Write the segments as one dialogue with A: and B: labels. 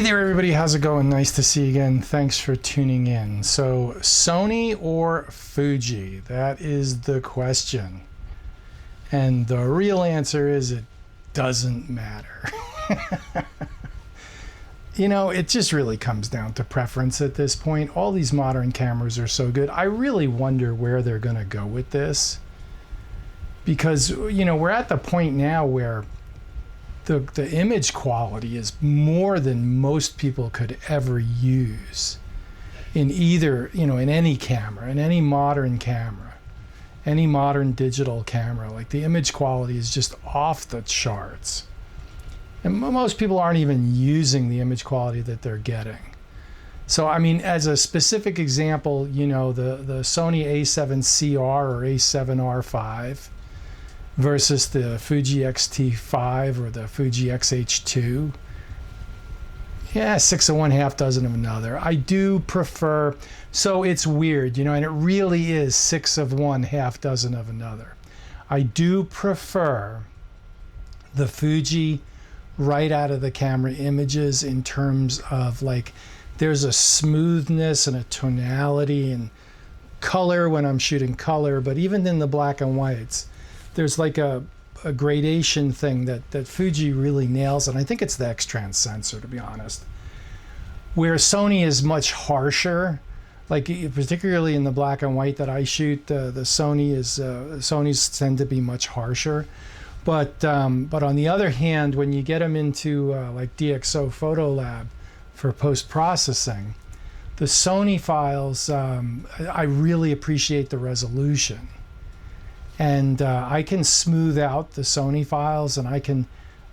A: there everybody, how's it going? Nice to see you again. Thanks for tuning in. So Sony or Fuji? That is the question. And the real answer is it doesn't matter. You know, it just really comes down to preference at this point. All these modern cameras are so good. I really wonder where they're going to go with this. Because, you know, we're at the point now where the image quality is more than most people could ever use in either, you know, in any camera, in any modern camera, any modern digital camera. Like, the image quality is just off the charts. And most people aren't even using the image quality that they're getting. So, I mean, as a specific example, you know, the Sony A7CR or A7R5 versus the Fuji X-T5 or the Fuji X-H2. Yeah, 6 of one, half dozen of another. I do prefer, so it's weird, you know, and it really is 6 of one, half dozen of another. I do prefer the Fuji right out of the camera images in terms of, like, there's a smoothness and a tonality and color when I'm shooting color, but even in the black and whites, there's like a gradation thing that Fuji really nails, and I think it's the X-Trans sensor, to be honest. Where Sony is much harsher, like particularly in the black and white that I shoot, the Sonys tend to be much harsher. But on the other hand, when you get them into like DxO Photo Lab for post-processing, the Sony files, I really appreciate the resolution. And I can smooth out the Sony files, and I can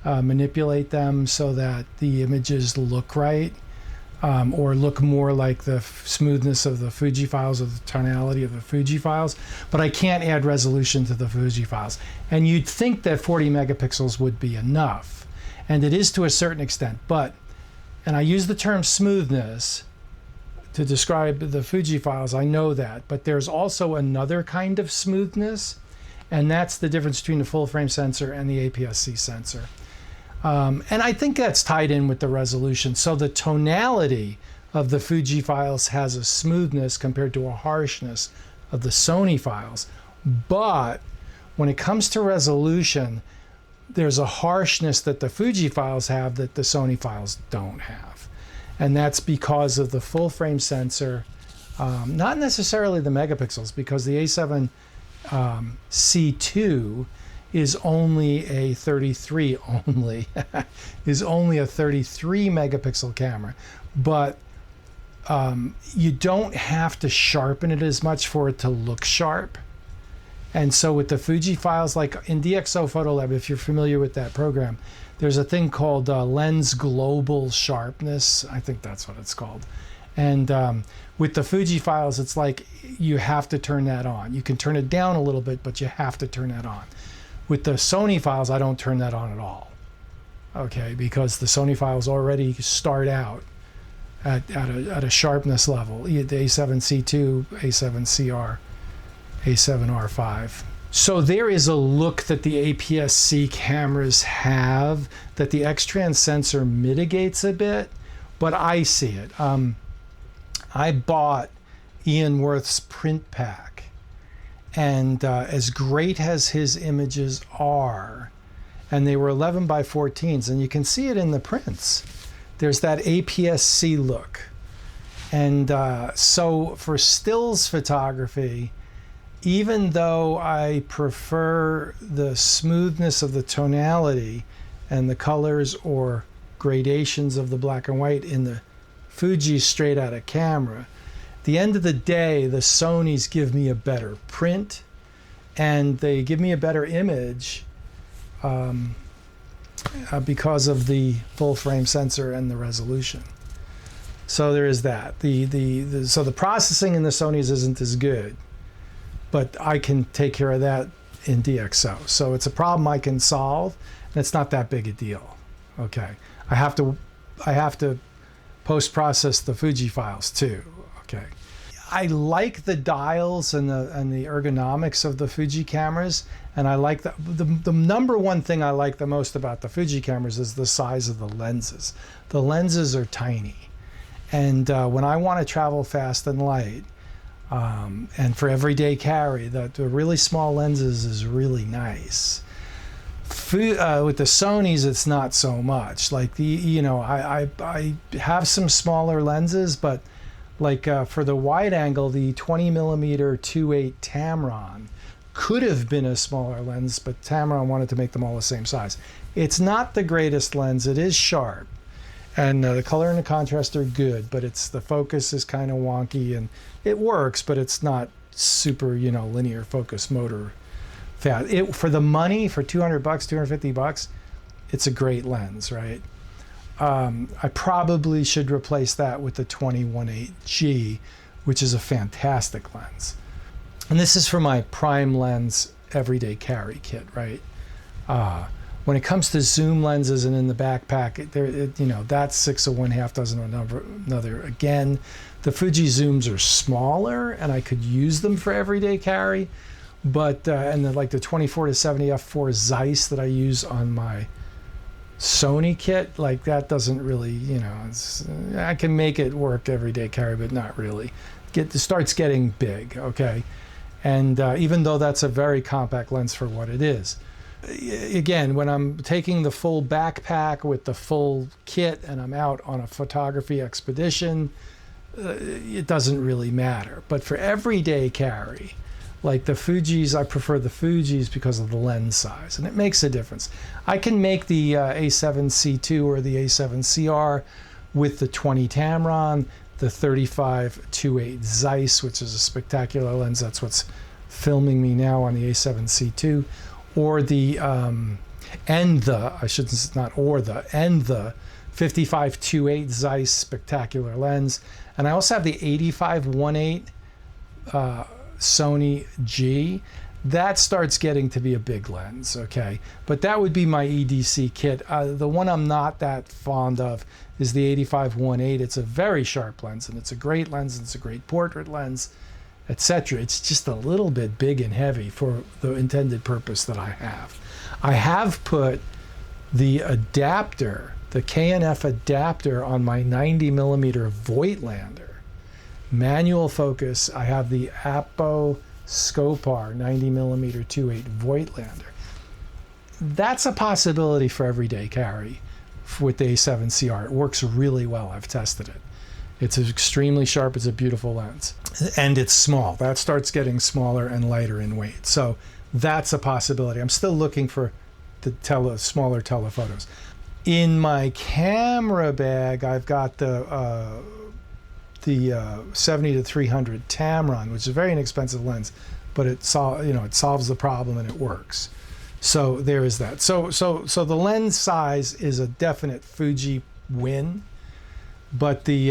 A: manipulate them so that the images look right, or look more like the smoothness of the Fuji files or the tonality of the Fuji files. But I can't add resolution to the Fuji files. And you'd think that 40 megapixels would be enough. And it is to a certain extent. But, and I use the term smoothness to describe the Fuji files, I know that. But there's also another kind of smoothness. And that's the difference between the full frame sensor and the APS-C sensor. And I think that's tied in with the resolution. So the tonality of the Fuji files has a smoothness compared to a harshness of the Sony files. But when it comes to resolution, there's a harshness that the Fuji files have that the Sony files don't have. And that's because of the full frame sensor, not necessarily the megapixels, because the A7 C2 is only a 33 is only a 33 megapixel camera, but you don't have to sharpen it as much for it to look sharp. And so with the Fuji files, like in DxO Photo Lab, if you're familiar with that program, there's a thing called lens global sharpness. I think that's what it's called. And with the Fuji files, it's like you have to turn that on. You can turn it down a little bit, but you have to turn that on. With the Sony files, I don't turn that on at all. Okay, because the Sony files already start out at a sharpness level. The A7C2, A7CR, A7R5. So there is a look that the APS-C cameras have that the X-Trans sensor mitigates a bit, but I see it. I bought Ian Worth's print pack, and as great as his images are, and they were 11 by 14s, and you can see it in the prints, there's that APS-C look. And so for stills photography, even though I prefer the smoothness of the tonality and the colors or gradations of the black and white in the Fuji straight out of camera, at the end of the day, the Sonys give me a better print, and they give me a better image because of the full frame sensor and the resolution. So there is that. So the processing in the Sonys isn't as good, but I can take care of that in DxO. So it's a problem I can solve, and it's not that big a deal. Okay, I have to post-process the Fuji files too. Okay, I like the dials and the ergonomics of the Fuji cameras, and I like the number one thing I like the most about the Fuji cameras is the size of the lenses. The lenses are tiny, and when I want to travel fast and light, and for everyday carry, the really small lenses is really nice. With the Sonys, it's not so much. Like I have some smaller lenses, but like for the wide angle, the 20mm 2.8 Tamron could have been a smaller lens, but Tamron wanted to make them all the same size. It's not the greatest lens. It is sharp, and the color and the contrast are good, but the focus is kind of wonky, and it works, but it's not super, linear focus motor fast. For the money, for $200, $250, it's a great lens, right? I probably should replace that with the 20-1.8G, which is a fantastic lens. And this is for my prime lens everyday carry kit, right? When it comes to zoom lenses and in the backpack, that's 6 of one, half dozen of another. Again, the Fuji zooms are smaller, and I could use them for everyday carry, but and like the 24-70 f4 Zeiss that I use on my Sony kit, like that doesn't really, I can make it work everyday carry, but not really. It starts getting big, okay? And even though that's a very compact lens for what it is. Again, when I'm taking the full backpack with the full kit and I'm out on a photography expedition, it doesn't really matter. But for everyday carry, like the Fujis, I prefer the Fujis because of the lens size, and it makes a difference. I can make the A7C2 or the A7CR with the 20 Tamron, the 35-2.8 Zeiss, which is a spectacular lens. That's what's filming me now on the A7C2, or the 55-2.8 Zeiss spectacular lens. And I also have the 85-1.8 Sony G. That starts getting to be a big lens, okay? But that would be my EDC kit. The one I'm not that fond of is the 85-1.8. It's a very sharp lens, and it's a great lens, and it's a great portrait lens, etc. It's just a little bit big and heavy for the intended purpose that I have. I have put the adapter, the KNF adapter, on my 90mm Voigtlander. Manual focus, I have the Apo Scopar 90mm 2.8 Voigtlander. That's a possibility for everyday carry with the A7CR. It works really well. I've tested it. It's extremely sharp. It's a beautiful lens. And it's small. That starts getting smaller and lighter in weight. So that's a possibility. I'm still looking for the smaller telephotos. In my camera bag, I've got the 70-300 Tamron, which is a very inexpensive lens, but it solves the problem and it works. So there is that. So the lens size is a definite Fuji win, but the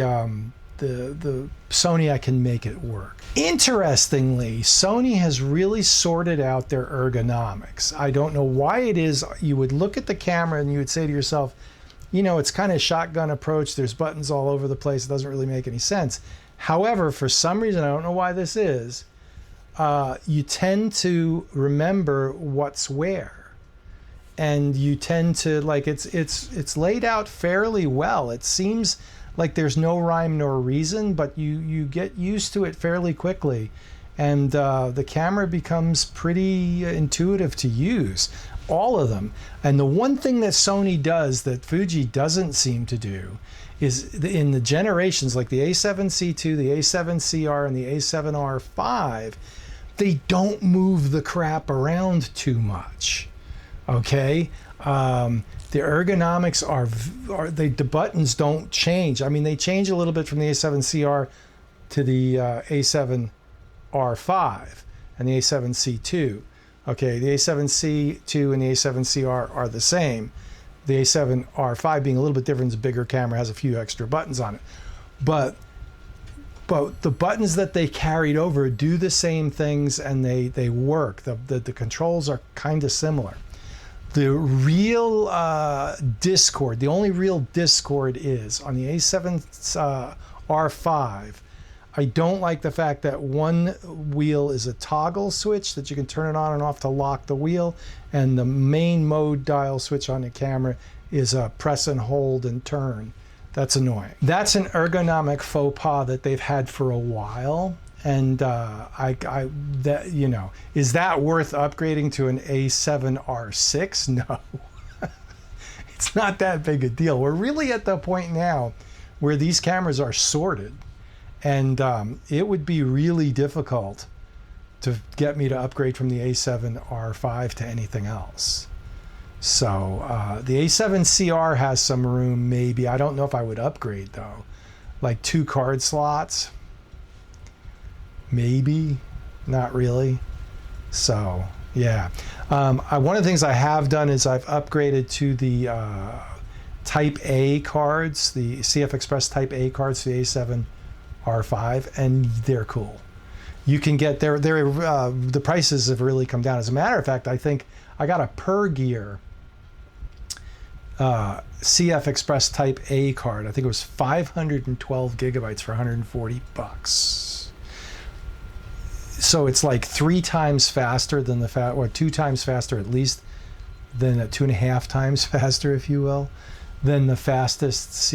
A: Sony, I can make it work. Interestingly, Sony has really sorted out their ergonomics. I don't know why it is. You would look at the camera and you would say to yourself, it's kind of shotgun approach. There's buttons all over the place. It doesn't really make any sense. However, for some reason, I don't know why this is, you tend to remember what's where. And you tend to, like, it's laid out fairly well. It seems like there's no rhyme nor reason, but you get used to it fairly quickly. And the camera becomes pretty intuitive to use. All of them. And the one thing that Sony does that Fuji doesn't seem to do is in the generations like the A7C2, the A7CR, and the A7R5, they don't move the crap around too much. Okay? The ergonomics the buttons don't change. I mean, they change a little bit from the A7CR to the A7R5 and the A7C2. Okay, the A7C2 and the A7CR are the same. The A7R5 being a little bit different, it's a bigger camera, has a few extra buttons on it. But the buttons that they carried over do the same things, and they work. The controls are kind of similar. The real discord, the only real discord is on the A7R5. I don't like the fact that one wheel is a toggle switch that you can turn it on and off to lock the wheel, and the main mode dial switch on the camera is a press and hold and turn. That's annoying. That's an ergonomic faux pas that they've had for a while, and that, you know, is that worth upgrading to an A7R6? No. It's not that big a deal. We're really at the point now where these cameras are sorted, and it would be really difficult to get me to upgrade from the A7R5 to anything else. So the A7CR has some room, maybe. I don't know if I would upgrade though. Like 2 card slots, maybe, not really. So yeah, one of the things I have done is I've upgraded to the Type A cards, the CF Express Type A cards, the A7R5, and they're cool. You can get the prices have really come down. As a matter of fact, I think I got a per gear CF Express Type A card. I think it was 512 gigabytes for $140. So it's like 3 times faster than or 2 times faster at least, than 2.5 times faster, if you will, than the fastest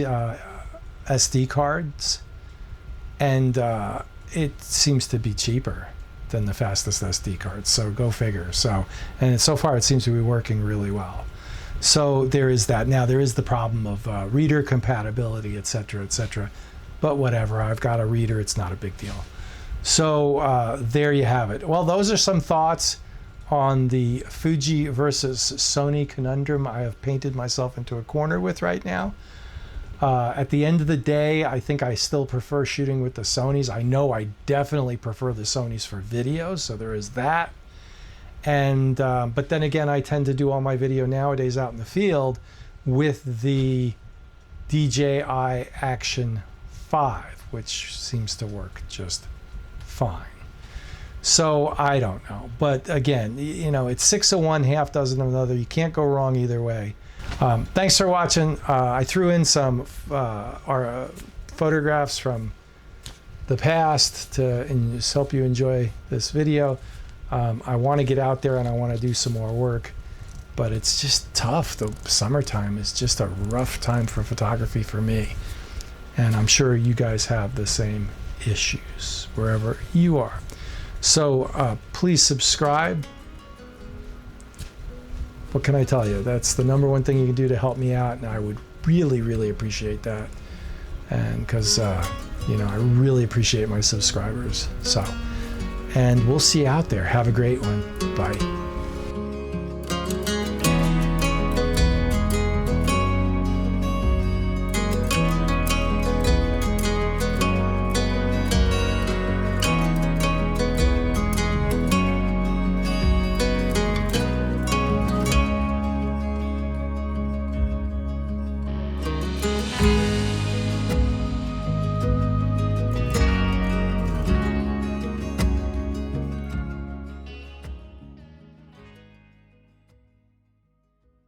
A: SD cards. And it seems to be cheaper than the fastest SD cards. So go figure. So, and so far it seems to be working really well. So there is that. Now there is the problem of reader compatibility, etc., etc. But whatever, I've got a reader, it's not a big deal. So there you have it. Well, those are some thoughts on the Fuji versus Sony conundrum I have painted myself into a corner with right now. At the end of the day, I think I still prefer shooting with the Sonys. I know I definitely prefer the Sonys for videos, so there is that. And but then again, I tend to do all my video nowadays out in the field with the DJI Action 5, which seems to work just fine. So I don't know, but again, you know, it's 6 of one, half dozen of another. You can't go wrong either way. Thanks for watching. I threw in some photographs from the past to just help you enjoy this video. I want to get out there and I want to do some more work, but it's just tough. The summertime is just a rough time for photography for me, and I'm sure you guys have the same issues wherever you are. So please subscribe. What can I tell you? That's the #1 thing you can do to help me out, and I would really, really appreciate that. And because you know, I really appreciate my subscribers. So, and we'll see you out there. Have a great one. Bye.